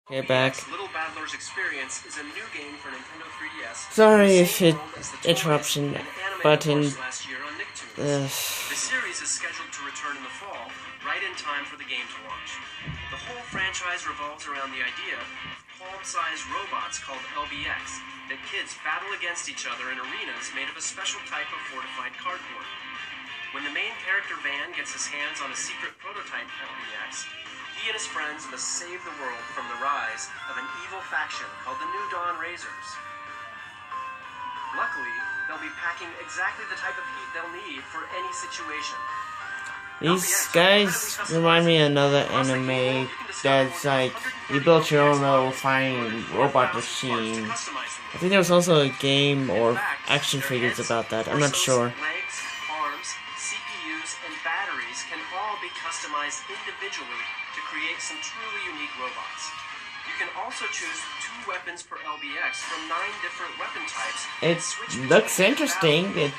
Get back. Little Battlers Experience is a new game for Nintendo 3DS. Sorry if it interruption button. The series is scheduled to return in the fall, right in time for the game to launch. The whole franchise revolves around the idea of palm-sized robots called LBX that kids battle against each other in arenas made of a special type of fortified cardboard. When the main character Van gets his hands on a secret prototype LBX, he and his friends must save the world from the rise of an evil faction called the New Dawn Razors. Luckily, they'll be packing exactly the type of heat they'll need for any situation. These guys remind me of another anime that's like, you built your own little flying robot machine. I think there was also a game or action figures about that, I'm not sure. Legs, arms, CPUs, and batteries can all be customized individually to create some truly unique robots. You can also choose 2 weapons per LBX from 9 different weapon types. It looks interesting.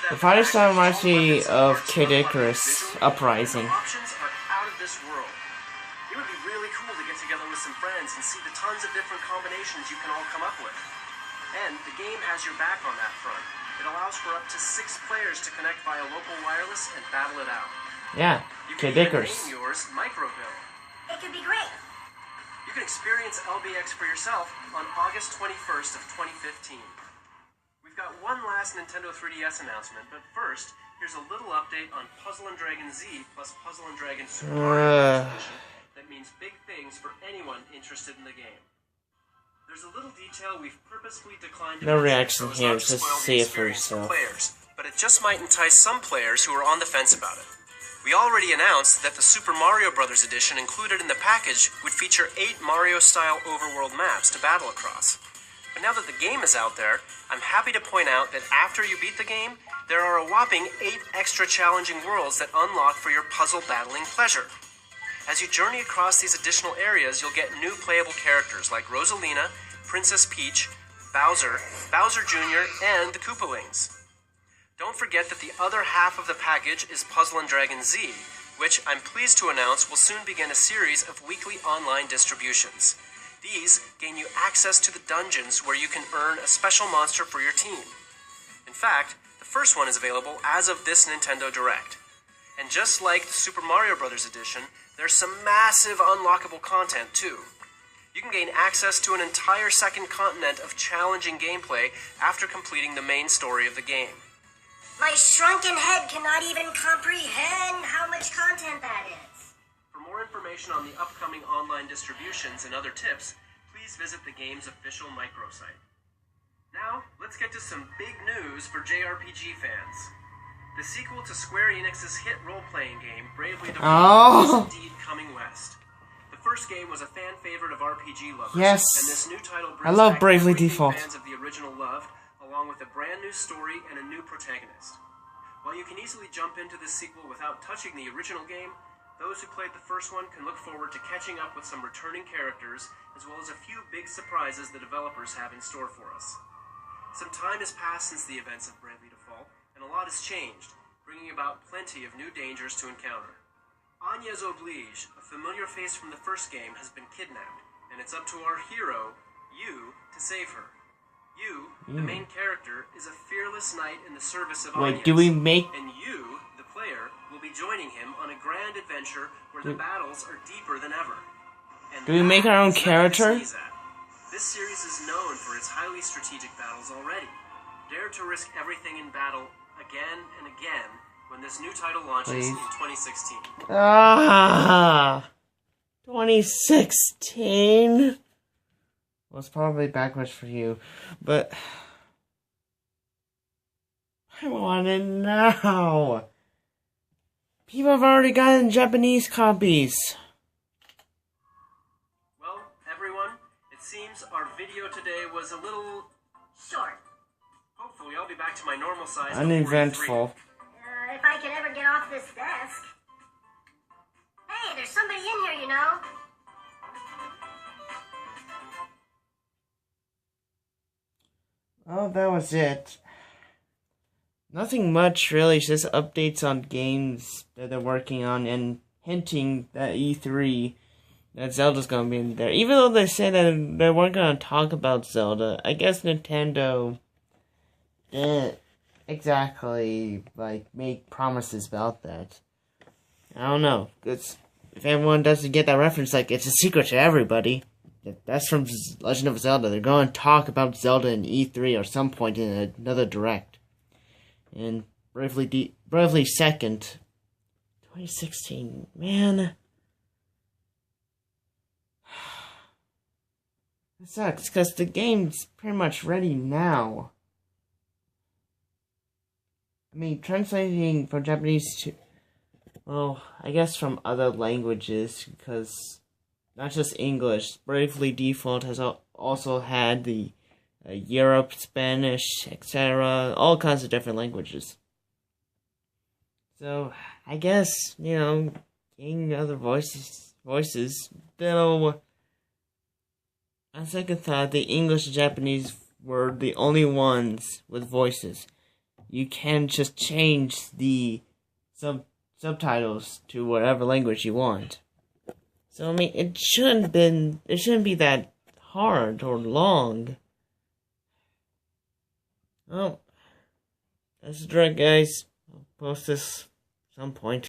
The fighting style reminds me of Kid Icarus Uprising. Options are out of this world. It would be really cool to get together with some friends and see the tons of different combinations you can all come up with. And the game has your back on that front. It allows for up to 6 players to connect via local wireless and battle it out. Yeah, Kid Icarus. You can name yours Microville. It could be great. You can experience LBX for yourself on August 21st of 2015. We've got one last Nintendo 3DS announcement, but first, here's a little update on Puzzle & Dragon Z plus Puzzle & Dragon Super Mario Edition that means big things for anyone interested in the game. There's a little detail we've purposefully declined to No reaction here, just see it for yourself. But it just might entice some players who are on the fence about it. We already announced that the Super Mario Bros. Edition included in the package would feature 8 Mario-style overworld maps to battle across. But now that the game is out there, I'm happy to point out that after you beat the game, there are a whopping 8 extra challenging worlds that unlock for your puzzle battling pleasure. As you journey across these additional areas, you'll get new playable characters like Rosalina, Princess Peach, Bowser, Bowser Jr., and the Koopalings. Don't forget that the other half of the package is Puzzle & Dragon Z, which I'm pleased to announce will soon begin a series of weekly online distributions. These gain you access to the dungeons where you can earn a special monster for your team. In fact, the first one is available as of this Nintendo Direct. And just like the Super Mario Bros. Edition, there's some massive unlockable content too. You can gain access to an entire second continent of challenging gameplay after completing the main story of the game. My shrunken head cannot even comprehend how much content that is. For more information on the upcoming online distributions and other tips, please visit the game's official microsite. Now, let's get to some big news for JRPG fans. The sequel to Square Enix's hit role-playing game, Bravely Default, is indeed coming west. The first game was a fan favorite of RPG lovers, yes, and this new title I brings love back Bravely everything Default. fans of the original loved, along with a brand new story and a new protagonist. While you can easily jump into this sequel without touching the original game, those who played the first one can look forward to catching up with some returning characters, as well as a few big surprises the developers have in store for us. Some time has passed since the events of Bravely Default, and a lot has changed, bringing about plenty of new dangers to encounter. Agnes Oblige, a familiar face from the first game, has been kidnapped, and it's up to our hero, Yu, to save her. Yu, the main character, is a fearless knight in the service of Agnes. Wait, do we make... And you, the player, will be joining him on a grand adventure where the battles are deeper than ever. And do we make our own character? This series is known for its highly strategic battles already. Dare to risk everything in battle again and again when this new title launches in 2016. 2016? Well, it's probably backwards for you, but I want it now. People have already gotten Japanese copies. Well, everyone, it seems our video today was a little Short. Hopefully, I'll be back to my normal size. Uneventful. If I can ever get off this desk. Hey, there's somebody in here, you know. Oh, that was it. Nothing much, really. Just updates on games that they're working on and hinting that E3 that Zelda's gonna be in there. Even though they said that they weren't gonna talk about Zelda, I guess Nintendo didn't exactly, like, make promises about that. I don't know. It's, if everyone doesn't get that reference, like, it's a secret to everybody. That's from Legend of Zelda. They're going to talk about Zelda in E3 or some point in another Direct. And Bravely Second, 2016, man. It sucks, because the game's pretty much ready now. I mean, translating from Japanese to, well, I guess from other languages, because not just English. Bravely Default has also had the Europe, Spanish, etc., all kinds of different languages. So, I guess, getting other voices, though, on second thought, the English and Japanese were the only ones with voices. You can just change the subtitles to whatever language you want. So, I mean, it shouldn't be that hard or long. Well, that's the Direct, guys. I'll post this at some point.